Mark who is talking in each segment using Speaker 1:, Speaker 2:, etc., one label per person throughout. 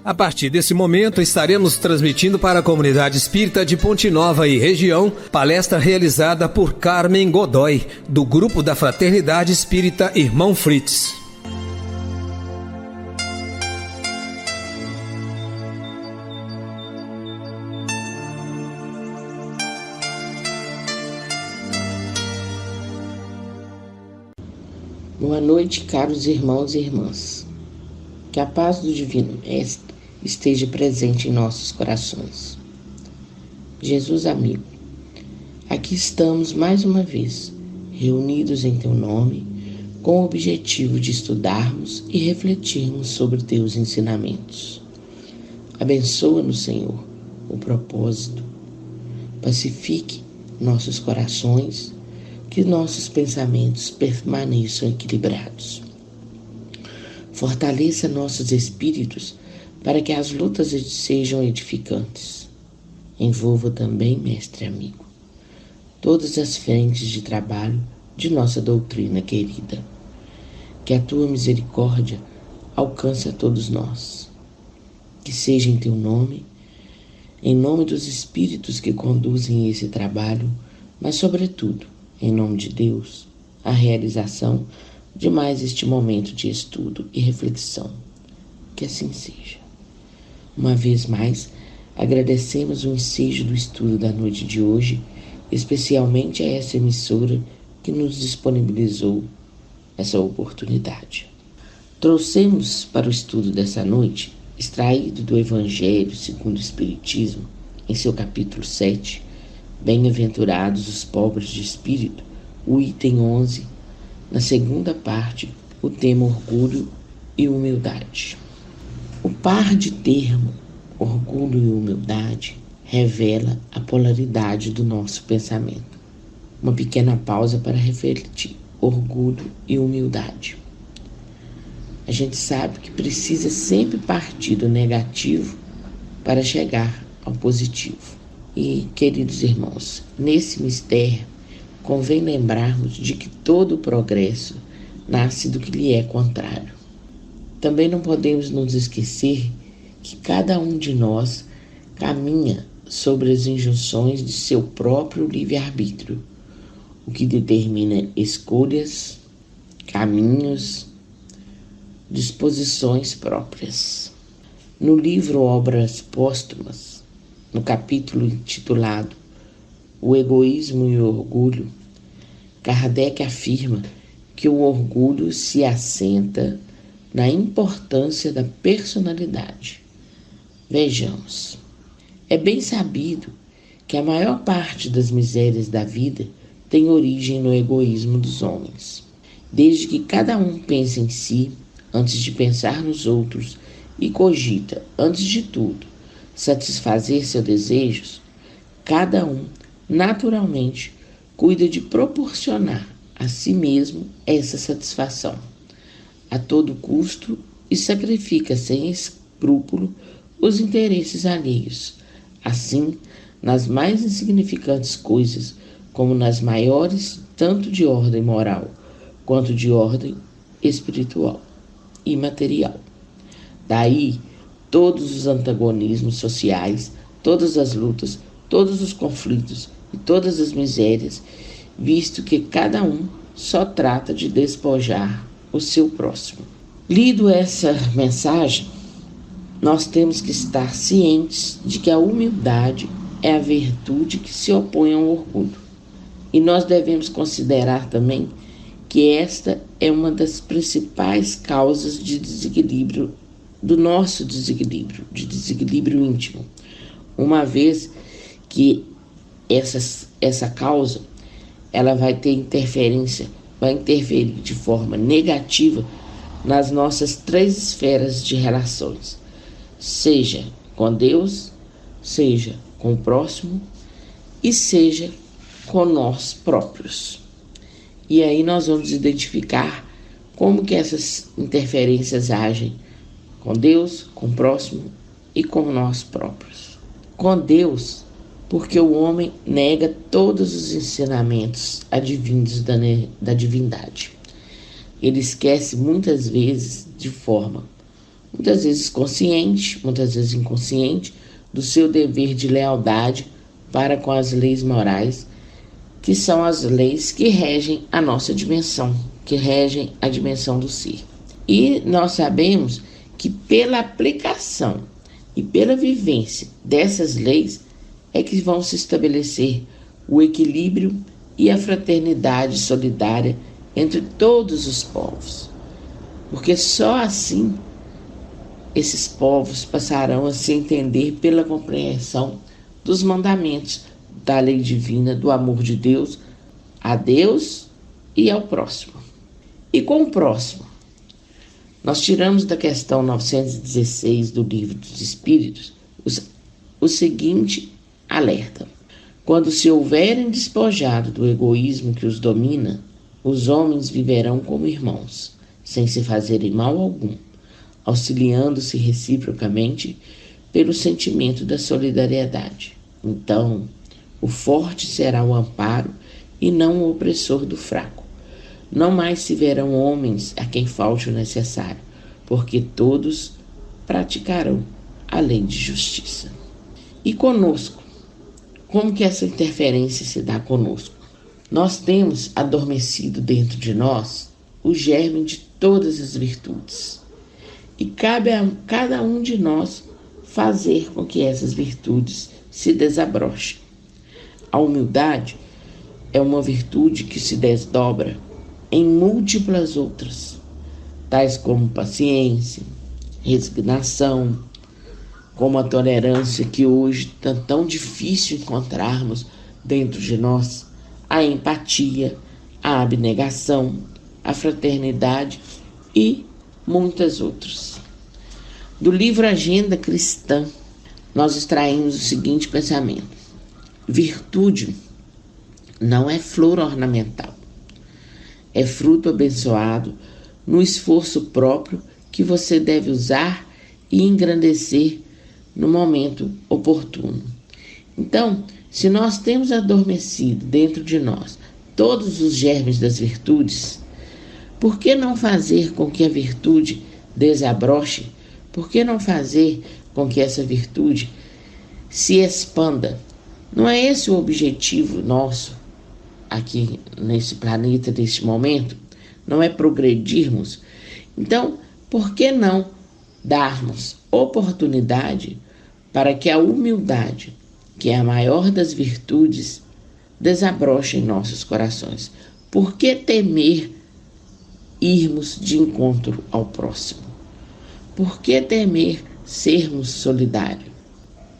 Speaker 1: A partir desse momento, estaremos transmitindo para a comunidade espírita de Ponte Nova e região, palestra realizada por Carmen Godoy, do Grupo da Fraternidade Espírita Irmão Fritz.
Speaker 2: Boa noite, caros irmãos e irmãs. Que a paz do Divino Mestre esteja presente em nossos corações. Jesus amigo, aqui estamos mais uma vez, reunidos em Teu nome, com o objetivo de estudarmos e refletirmos sobre Teus ensinamentos. Abençoa-nos, Senhor, o propósito. Pacifique nossos corações, que nossos pensamentos permaneçam equilibrados. Fortaleça nossos espíritos para que as lutas sejam edificantes. Envolva também, mestre amigo, todas as frentes de trabalho de nossa doutrina querida. Que a Tua misericórdia alcance a todos nós. Que seja em Teu nome, em nome dos espíritos que conduzem esse trabalho, mas sobretudo, em nome de Deus, a realização de mais este momento de estudo e reflexão. Que assim seja. Uma vez mais, agradecemos o ensejo do estudo da noite de hoje, especialmente a essa emissora que nos disponibilizou essa oportunidade. Trouxemos para o estudo dessa noite, extraído do Evangelho segundo o Espiritismo, em seu capítulo 7, Bem-aventurados os pobres de espírito, o item 11, na segunda parte, o tema orgulho e humildade. O par de termo, orgulho e humildade, revela a polaridade do nosso pensamento. Uma pequena pausa para refletir: orgulho e humildade. A gente sabe que precisa sempre partir do negativo para chegar ao positivo. E, queridos irmãos, nesse mistério, convém lembrarmos de que todo o progresso nasce do que lhe é contrário. Também não podemos nos esquecer que cada um de nós caminha sobre as injunções de seu próprio livre-arbítrio, o que determina escolhas, caminhos, disposições próprias. No livro Obras Póstumas, no capítulo intitulado O Egoísmo e o Orgulho, Kardec afirma que o orgulho se assenta na importância da personalidade. Vejamos. É bem sabido que a maior parte das misérias da vida tem origem no egoísmo dos homens. Desde que cada um pensa em si, antes de pensar nos outros, e cogita, antes de tudo, satisfazer seus desejos, cada um, naturalmente, cuida de proporcionar a si mesmo essa satisfação, a todo custo, e sacrifica sem escrúpulo os interesses alheios, assim, nas mais insignificantes coisas, como nas maiores, tanto de ordem moral, quanto de ordem espiritual e material. Daí, todos os antagonismos sociais, todas as lutas, todos os conflitos e todas as misérias, visto que cada um só trata de despojar o seu próximo. Lido essa mensagem, nós temos que estar cientes de que a humildade é a virtude que se opõe ao orgulho. E nós devemos considerar também que esta é uma das principais causas de desequilíbrio do nosso desequilíbrio, de desequilíbrio íntimo, uma vez que essa causa ela vai ter interferência, vai interferir de forma negativa nas nossas 3 esferas de relações, seja com Deus, seja com o próximo e seja com nós próprios. E aí nós vamos identificar como que essas interferências agem com Deus, com o próximo e com nós próprios. Com Deus, porque o homem nega todos os ensinamentos advindos da divindade. Ele esquece muitas vezes, de forma muitas vezes consciente, muitas vezes inconsciente, do seu dever de lealdade para com as leis morais, que são as leis que regem a nossa dimensão, que regem a dimensão do ser. E nós sabemos que pela aplicação e pela vivência dessas leis é que vão se estabelecer o equilíbrio e a fraternidade solidária entre todos os povos. Porque só assim esses povos passarão a se entender pela compreensão dos mandamentos da lei divina, do amor de Deus a Deus e ao próximo. E com o próximo, nós tiramos da questão 916 do Livro dos Espíritos o seguinte alerta: quando se houverem despojado do egoísmo que os domina, os homens viverão como irmãos, sem se fazerem mal algum, auxiliando-se reciprocamente pelo sentimento da solidariedade. Então, o forte será o amparo e não o opressor do fraco. Não mais se verão homens a quem falte o necessário, porque todos praticarão a lei de justiça. E conosco? Como que essa interferência se dá conosco? Nós temos adormecido dentro de nós o germe de todas as virtudes. E cabe a cada um de nós fazer com que essas virtudes se desabrochem. A humildade é uma virtude que se desdobra em múltiplas outras, tais como paciência, resignação, como a tolerância que hoje é tão difícil encontrarmos dentro de nós, a empatia, a abnegação, a fraternidade e muitas outras. Do livro Agenda Cristã, nós extraímos o seguinte pensamento: virtude não é flor ornamental, é fruto abençoado no esforço próprio que você deve usar e engrandecer no momento oportuno. Então, se nós temos adormecido dentro de nós todos os germes das virtudes, por que não fazer com que a virtude desabroche? Por que não fazer com que essa virtude se expanda? Não é esse o objetivo nosso aqui nesse planeta, neste momento? Não é progredirmos? Então, por que não darmos oportunidade para que a humildade, que é a maior das virtudes, desabroche em nossos corações? Por que temer irmos de encontro ao próximo? Por que temer sermos solidários?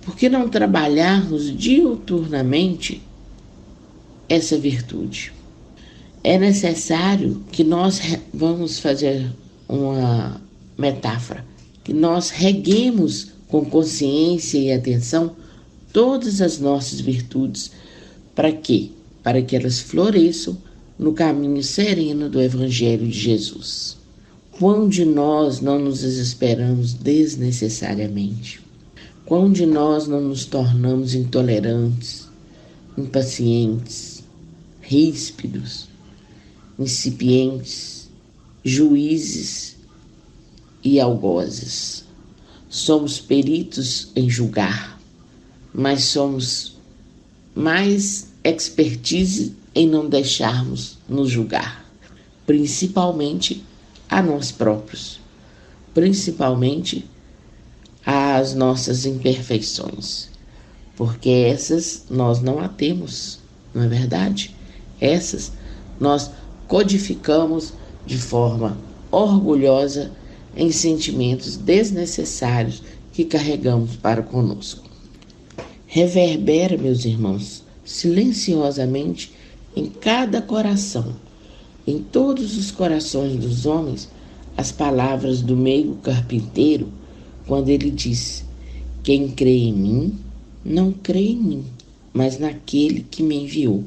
Speaker 2: Por que não trabalharmos diuturnamente essa virtude? É necessário que nós vamos fazer uma metáfora, que nós reguemos com consciência e atenção todas as nossas virtudes. Para quê? Para que elas floresçam no caminho sereno do Evangelho de Jesus. Quão de nós não nos desesperamos desnecessariamente? Quão de nós não nos tornamos intolerantes, impacientes, ríspidos, incipientes, juízes e algozes? Somos peritos em julgar, mas somos mais expertise em não deixarmos nos julgar, principalmente a nós próprios, principalmente às nossas imperfeições, porque essas nós não a temos, não é verdade? Essas nós codificamos de forma orgulhosa em sentimentos desnecessários que carregamos para conosco. Reverbera, meus irmãos, silenciosamente em cada coração, em todos os corações dos homens, as palavras do meigo carpinteiro, quando ele diz: quem crê em mim, não crê em mim, mas naquele que me enviou.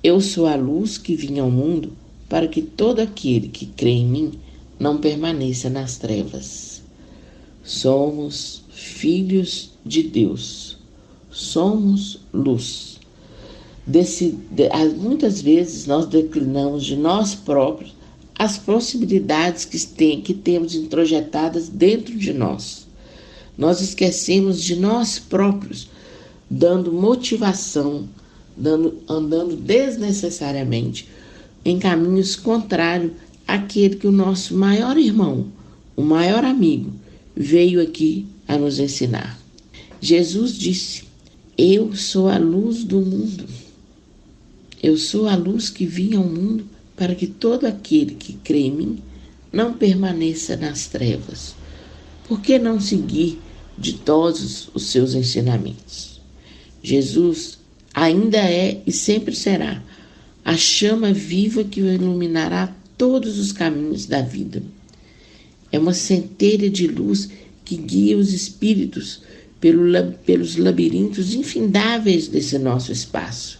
Speaker 2: Eu sou a luz que vim ao mundo para que todo aquele que crê em mim não permaneça nas trevas. Somos filhos de Deus, somos luz. Muitas vezes nós declinamos de nós próprios as possibilidades que temos introjetadas dentro de nós. Nós esquecemos de nós próprios, dando motivação, andando desnecessariamente em caminhos contrários àquele que o nosso maior irmão, o maior amigo, veio aqui a nos ensinar. Jesus disse: eu sou a luz do mundo. Eu sou a luz que vim ao mundo para que todo aquele que crê em mim não permaneça nas trevas. Por que não seguir ditosos os seus ensinamentos? Jesus ainda é e sempre será a chama viva que iluminará todos os caminhos da vida. É uma centelha de luz que guia os espíritos pelos labirintos infindáveis desse nosso espaço.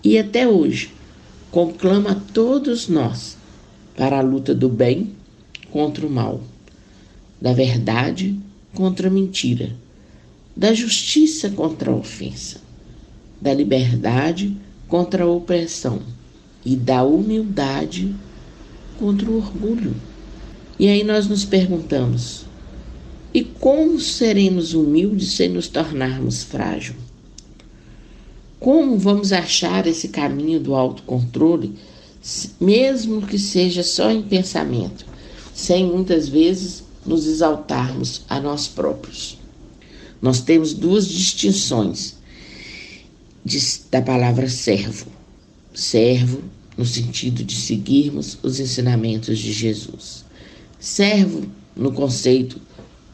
Speaker 2: E até hoje conclama a todos nós para a luta do bem contra o mal, da verdade contra a mentira, da justiça contra a ofensa, da liberdade contra a opressão e da humildade contra o orgulho. E aí nós nos perguntamos: e como seremos humildes sem nos tornarmos frágeis? Como vamos achar esse caminho do autocontrole, mesmo que seja só em pensamento, sem muitas vezes nos exaltarmos a nós próprios? Nós temos duas distinções da palavra servo. Servo no sentido de seguirmos os ensinamentos de Jesus. Servo no conceito,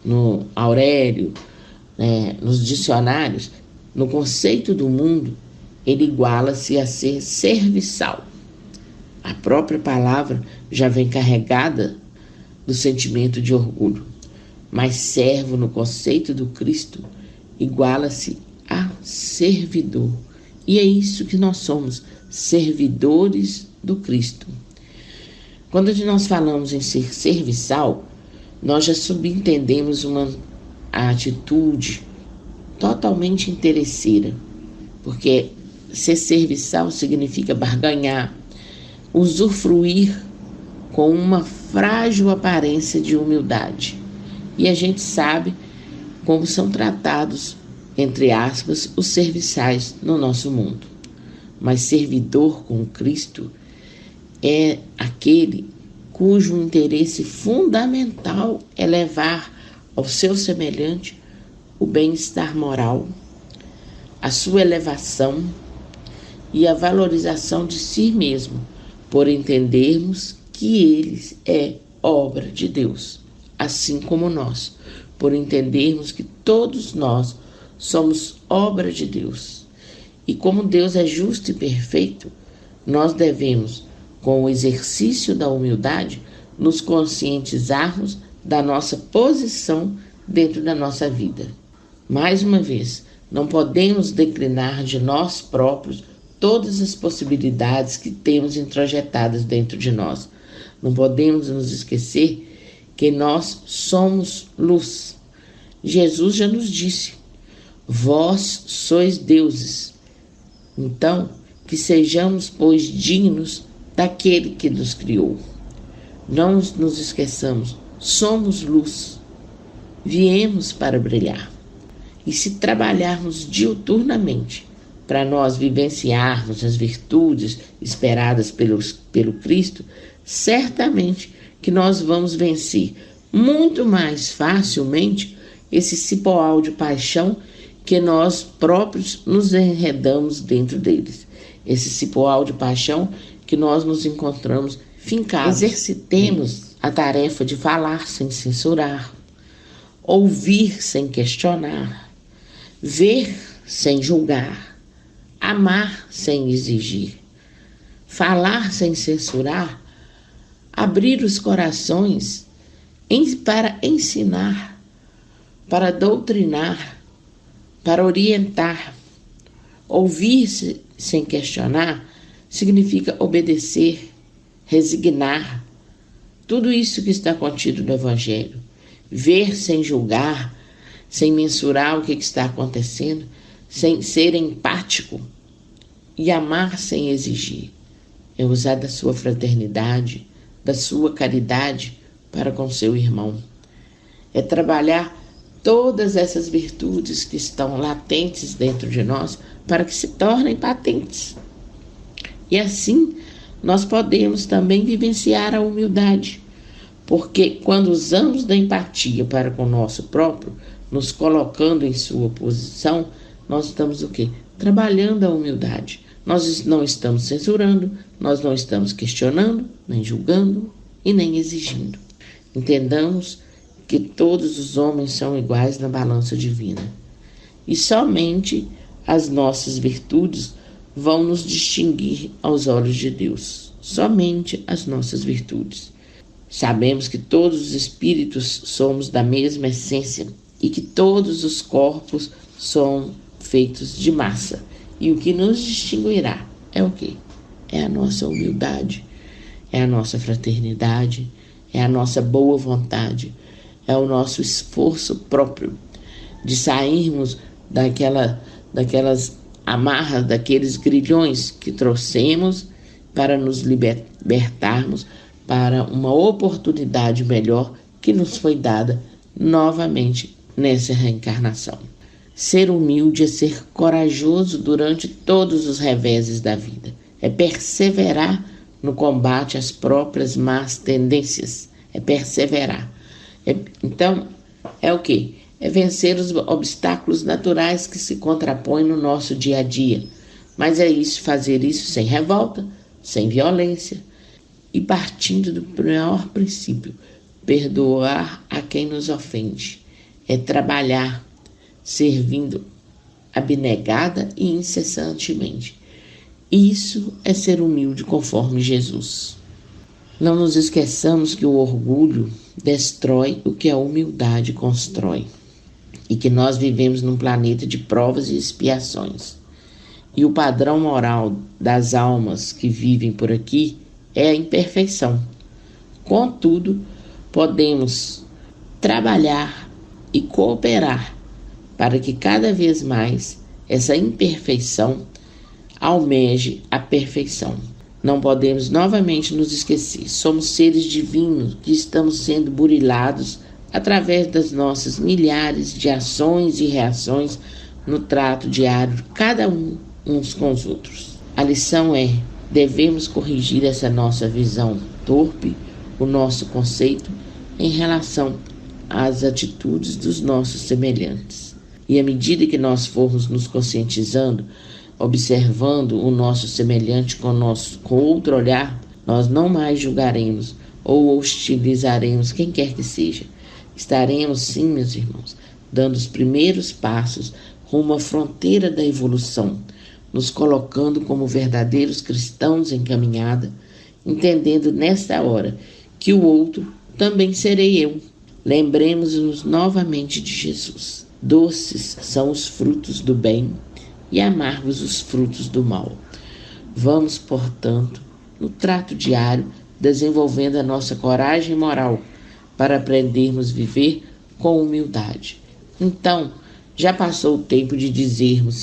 Speaker 2: no Aurélio, nos dicionários, no conceito do mundo, ele iguala-se a ser serviçal. A própria palavra já vem carregada do sentimento de orgulho, mas servo no conceito do Cristo iguala-se a servidor. E é isso que nós somos, servidores do Cristo. Quando nós falamos em ser serviçal, nós já subentendemos uma atitude totalmente interesseira, porque ser serviçal significa barganhar, usufruir com uma frágil aparência de humildade. E a gente sabe como são tratados, entre aspas, os serviçais no nosso mundo. Mas servidor com Cristo é aquele cujo interesse fundamental é levar ao seu semelhante o bem-estar moral, a sua elevação e a valorização de si mesmo, por entendermos que ele é obra de Deus, assim como nós, por entendermos que todos nós somos obra de Deus. E como Deus é justo e perfeito, nós devemos, com o exercício da humildade, nos conscientizarmos da nossa posição dentro da nossa vida. Mais uma vez, não podemos declinar de nós próprios todas as possibilidades que temos introjetadas dentro de nós. Não podemos nos esquecer que nós somos luz. Jesus já nos disse: vós sois deuses. Então, que sejamos, pois, dignos daquele que nos criou. Não nos esqueçamos, somos luz. Viemos para brilhar. E se trabalharmos diuturnamente para nós vivenciarmos as virtudes esperadas pelo Cristo, certamente que nós vamos vencer muito mais facilmente esse cipoal de paixão que nós próprios nos enredamos dentro deles. Esse cipoal de paixão que nós nos encontramos fincados. Exercitemos a tarefa de falar sem censurar, ouvir sem questionar, ver sem julgar, amar sem exigir, falar sem censurar, abrir os corações para ensinar, para doutrinar, para orientar. Ouvir sem questionar significa obedecer, resignar. Tudo isso que está contido no Evangelho. Ver sem julgar, sem mensurar o que está acontecendo, sem ser empático, e amar sem exigir. É usar da sua fraternidade, da sua caridade para com seu irmão. É trabalhar todas essas virtudes que estão latentes dentro de nós para que se tornem patentes. E assim nós podemos também vivenciar a humildade, porque quando usamos da empatia para com o nosso próprio, nos colocando em sua posição, nós estamos o quê? Trabalhando a humildade. Nós não estamos censurando, nós não estamos questionando, nem julgando e nem exigindo. Entendamos que todos os homens são iguais na balança divina. E somente as nossas virtudes vão nos distinguir aos olhos de Deus. Somente as nossas virtudes. Sabemos que todos os espíritos somos da mesma essência e que todos os corpos são feitos de massa. E o que nos distinguirá é o quê? É a nossa humildade, é a nossa fraternidade, é a nossa boa vontade, é o nosso esforço próprio de sairmos daquelas amarras, daqueles grilhões que trouxemos para nos libertarmos para uma oportunidade melhor que nos foi dada novamente nessa reencarnação. Ser humilde é ser corajoso durante todos os reveses da vida. É perseverar no combate às próprias más tendências. É perseverar. Então, é o quê? É vencer os obstáculos naturais que se contrapõem no nosso dia a dia. Mas é isso, fazer isso sem revolta, sem violência e partindo do maior princípio, perdoar a quem nos ofende. É trabalhar servindo abnegada e incessantemente. Isso é ser humilde conforme Jesus. Não nos esqueçamos que o orgulho destrói o que a humildade constrói e que nós vivemos num planeta de provas e expiações. E o padrão moral das almas que vivem por aqui é a imperfeição. Contudo, podemos trabalhar e cooperar para que cada vez mais essa imperfeição almeje a perfeição. Não podemos novamente nos esquecer. Somos seres divinos que estamos sendo burilados através das nossas milhares de ações e reações no trato diário de cada uns com os outros. A lição é: devemos corrigir essa nossa visão torpe, o nosso conceito em relação às atitudes dos nossos semelhantes. E à medida que nós formos nos conscientizando, observando o nosso semelhante com outro olhar, nós não mais julgaremos ou hostilizaremos quem quer que seja. Estaremos, sim, meus irmãos, dando os primeiros passos rumo à fronteira da evolução, nos colocando como verdadeiros cristãos em caminhada, entendendo nesta hora que o outro também serei eu. Lembremos-nos novamente de Jesus. Doces são os frutos do bem e amargos os frutos do mal. Vamos, portanto, no trato diário, desenvolvendo a nossa coragem moral para aprendermos a viver com humildade. Então, já passou o tempo de dizermos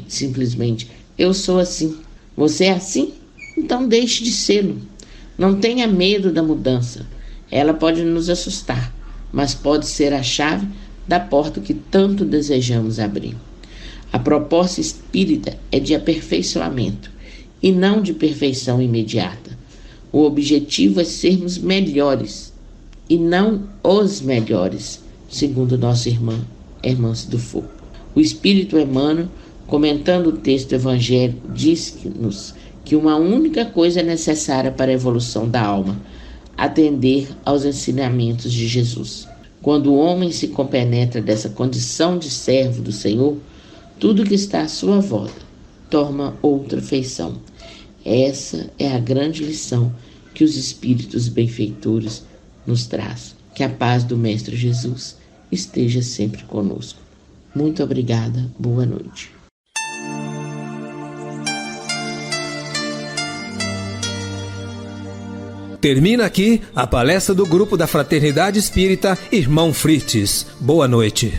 Speaker 2: simplesmente, eu sou assim. Você é assim? Então deixe de sê-lo. Não tenha medo da mudança. Ela pode nos assustar, mas pode ser a chave da porta que tanto desejamos abrir. A proposta espírita é de aperfeiçoamento e não de perfeição imediata. O objetivo é sermos melhores e não os melhores, segundo nossa irmã Hermance do Fogo. O Espírito Emmanuel, comentando o texto evangélico, diz-nos que uma única coisa é necessária para a evolução da alma: atender aos ensinamentos de Jesus. Quando o homem se compenetra dessa condição de servo do Senhor, tudo que está à sua volta toma outra feição. Essa é a grande lição que os Espíritos benfeitores nos traz. Que a paz do Mestre Jesus esteja sempre conosco. Muito obrigada, boa noite.
Speaker 1: Termina aqui a palestra do Grupo da Fraternidade Espírita Irmão Frites. Boa noite.